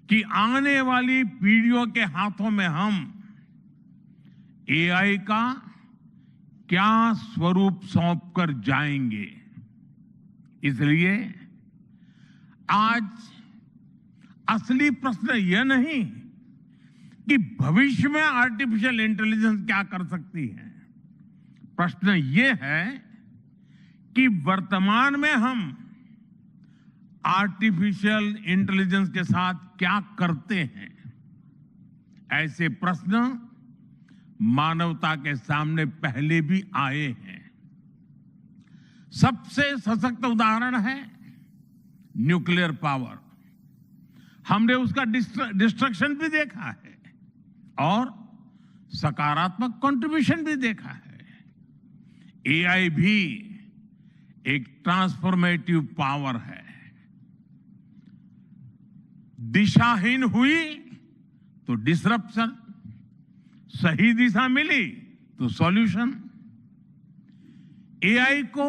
कि आने वाली पीढ़ियों के हाथों में हम एआई का क्या स्वरूप सौंप कर जाएंगे। इसलिए आज असली प्रश्न यह नहीं कि भविष्य में आर्टिफिशियल इंटेलिजेंस क्या कर सकती है। प्रश्न यह है कि वर्तमान में हम आर्टिफिशियल इंटेलिजेंस के साथ क्या करते हैं। ऐसे प्रश्न मानवता के सामने पहले भी आए हैं। सबसे सशक्त उदाहरण है न्यूक्लियर पावर। हमने उसका डिस्ट्रक्शन भी देखा है और सकारात्मक कंट्रीब्यूशन भी देखा है। एआई भी एक ट्रांसफॉर्मेटिव पावर है। दिशाहीन हुई तो डिसरप्शन, सही दिशा मिली तो सॉल्यूशन। एआई को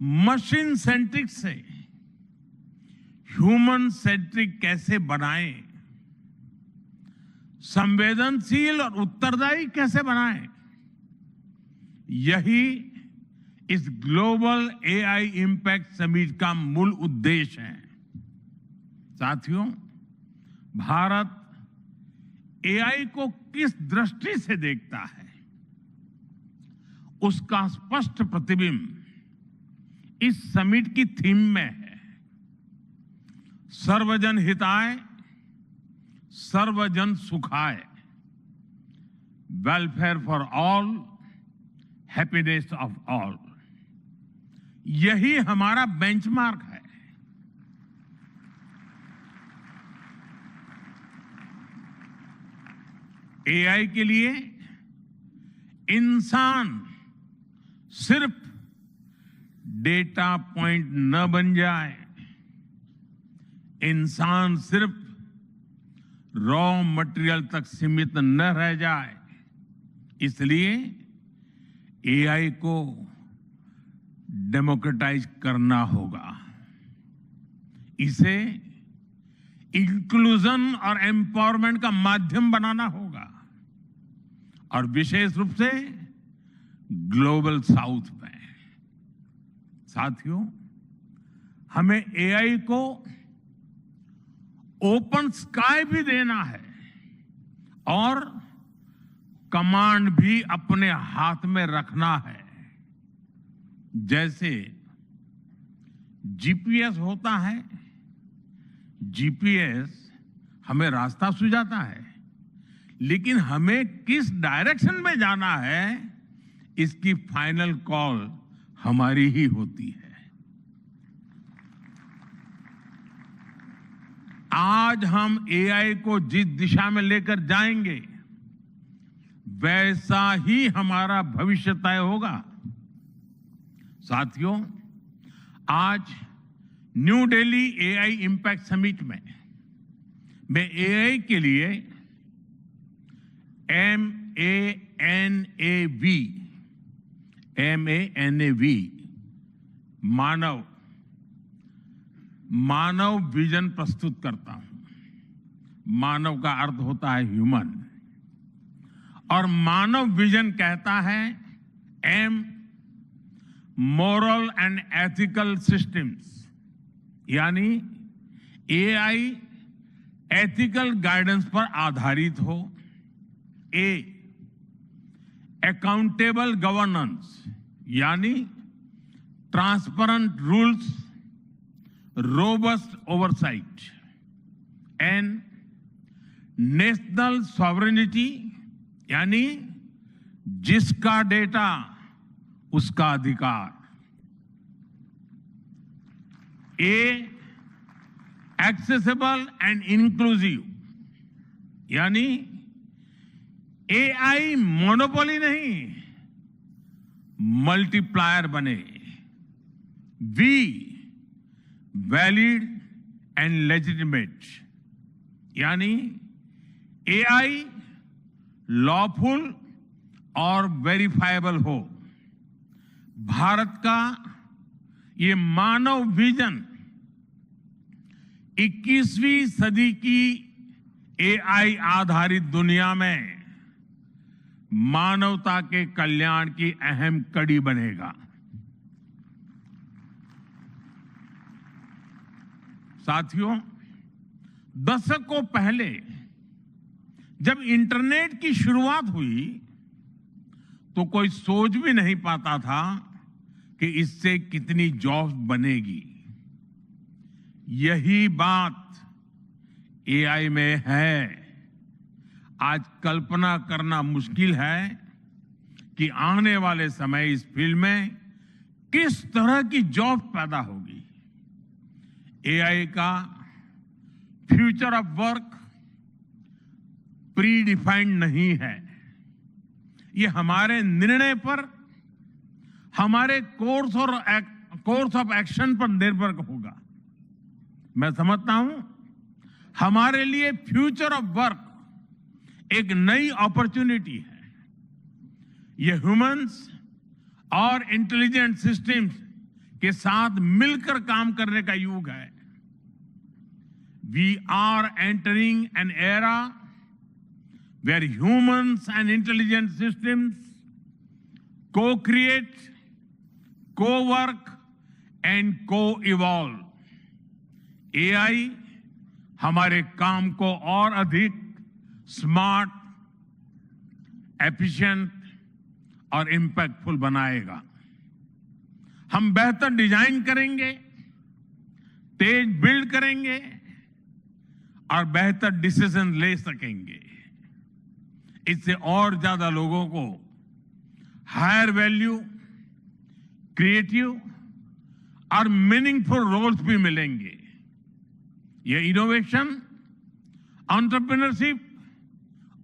मशीन सेंट्रिक से ह्यूमन सेंट्रिक कैसे बनाएं, संवेदनशील और उत्तरदायी कैसे बनाएं, यही इस ग्लोबल एआई इंपैक्ट समिट का मूल उद्देश्य है। साथियों, भारत एआई को किस दृष्टि से देखता है, उसका स्पष्ट प्रतिबिंब इस समिट की थीम में है। सर्वजन हिताय, सर्वजन सुखाय, welfare for all, happiness of all. यही हमारा बेंचमार्क है। एआई के लिए इंसान सिर्फ डेटा पॉइंट न बन जाए, इंसान सिर्फ रॉ मटेरियल तक सीमित न रह जाए। इसलिए एआई को डेमोक्रेटाइज करना होगा, इसे इंक्लूजन और एम्पावरमेंट का माध्यम बनाना होगा, और विशेष रूप से ग्लोबल साउथ में। साथियों, हमें एआई को ओपन स्काई भी देना है और कमांड भी अपने हाथ में रखना है। जैसे जीपीएस होता है, जीपीएस हमें रास्ता सुझाता है, लेकिन हमें किस डायरेक्शन में जाना है इसकी फाइनल कॉल हमारी ही होती है। आज हम एआई को जिस दिशा में लेकर जाएंगे वैसा ही हमारा भविष्य तय होगा। साथियों, आज new Delhi AI impact summit में मैं एआई के लिए MANAV मानव विजन प्रस्तुत करता हूं। मानव का अर्थ होता है ह्यूमन, और मानव विजन कहता है M, moral and ethical systems, यानी एआई एथिकल गाइडेंस पर आधारित हो। A, अकाउंटेबल गवर्नेंस, यानी transparent rules, robust oversight. N, national sovereignty, यानी जिसका डेटा उसका अधिकार। A, एक्सेसिबल एंड इंक्लूसिव, यानी एआई मोनोपोली नहीं, मल्टीप्लायर बने। V, वैलिड एंड लेजिटिमेट, यानी एआई लॉफुल और वेरीफाइबल हो। भारत का ये मानव विजन 21वीं सदी की एआई आधारित दुनिया में मानवता के कल्याण की अहम कड़ी बनेगा। साथियों, दशकों पहले जब इंटरनेट की शुरुआत हुई तो कोई सोच भी नहीं पाता था कि इससे कितनी जॉब्स बनेगी। यही बात एआई में है। आज कल्पना करना मुश्किल है कि आने वाले समय इस फील्ड में किस तरह की जॉब पैदा होगी। एआई का future of work pre defined नहीं है। ये हमारे निर्णय पर, हमारे कोर्स ऑफ एक्शन पर निर्भर होगा। मैं समझता हूं हमारे लिए फ्यूचर ऑफ वर्क एक नई अपॉर्चुनिटी है। ये ह्यूमंस और इंटेलिजेंट सिस्टम्स के साथ मिलकर काम करने का युग है। We are entering an era where humans and intelligent systems co-create, co-work and co-evolve. AI हमारे काम को और अधिक स्मार्ट, एफिशिएंट और इंपैक्टफुल बनाएगा। हम बेहतर डिजाइन करेंगे, तेज बिल्ड करेंगे और बेहतर डिसीजन ले सकेंगे। इससे और ज्यादा लोगों को हायर वैल्यू, क्रिएटिव और मीनिंगफुल रोल्स भी मिलेंगे। ये इनोवेशन, एंटरप्रेन्योरशिप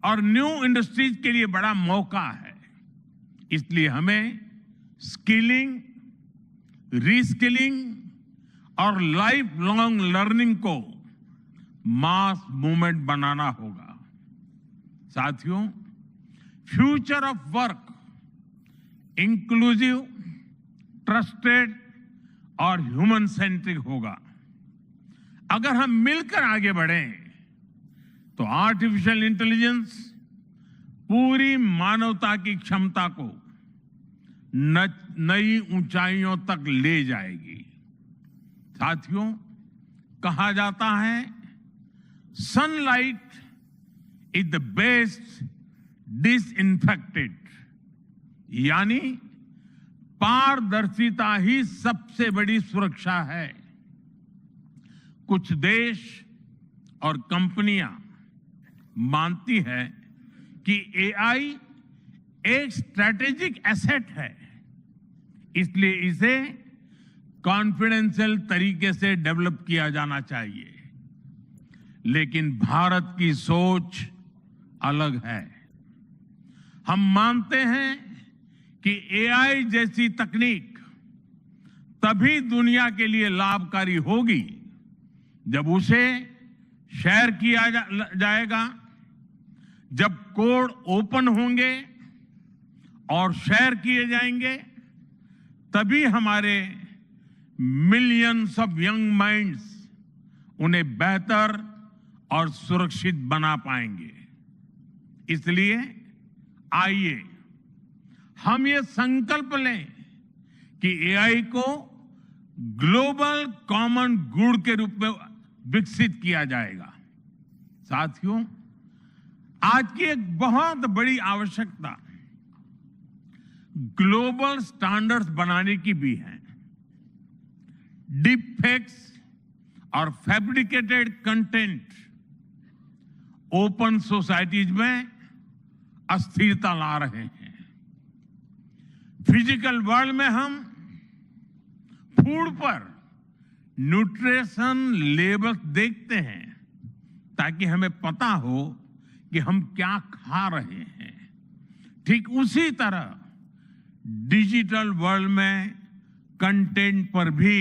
और न्यू इंडस्ट्रीज के लिए बड़ा मौका है। इसलिए हमें स्किलिंग, रीस्किलिंग और लाइफ लॉन्ग लर्निंग को मास मूवमेंट बनाना होगा। साथियों, future of work inclusive, trusted और ह्यूमन सेंट्रिक होगा। अगर हम मिलकर आगे बढ़ें तो आर्टिफिशियल इंटेलिजेंस पूरी मानवता की क्षमता को नई ऊंचाइयों तक ले जाएगी। साथियों, कहा जाता है sunlight is the best disinfectant, यानी पारदर्शिता ही सबसे बड़ी सुरक्षा है। कुछ देश और कंपनियां मानती है कि एआई एक स्ट्रैटेजिक एसेट है, इसलिए इसे कॉन्फिडेंशियल तरीके से डेवलप किया जाना चाहिए। लेकिन भारत की सोच अलग है। हम मानते हैं कि एआई जैसी तकनीक तभी दुनिया के लिए लाभकारी होगी जब उसे शेयर किया जाएगा, जब कोड ओपन होंगे और शेयर किए जाएंगे, तभी हमारे मिलियंस ऑफ यंग माइंड्स उन्हें बेहतर और सुरक्षित बना पाएंगे। इसलिए आइए हम ये संकल्प लें कि एआई को ग्लोबल कॉमन गुड के रूप में विकसित किया जाएगा। साथियों, आज की एक बहुत बड़ी आवश्यकता ग्लोबल स्टैंडर्ड्स बनाने की भी है। डीप फेक्स और फैब्रिकेटेड कंटेंट ओपन सोसाइटीज में अस्थिरता ला रहे हैं। फिजिकल वर्ल्ड में हम फूड पर न्यूट्रिशन लेबल्स देखते हैं ताकि हमें पता हो कि हम क्या खा रहे हैं। ठीक उसी तरह डिजिटल वर्ल्ड में कंटेंट पर भी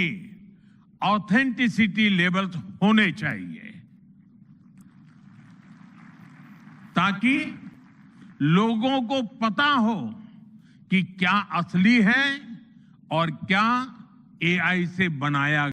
ऑथेंटिसिटी लेबल्स होने चाहिए ताकि लोगों को पता हो कि क्या असली है और क्या एआई से बनाया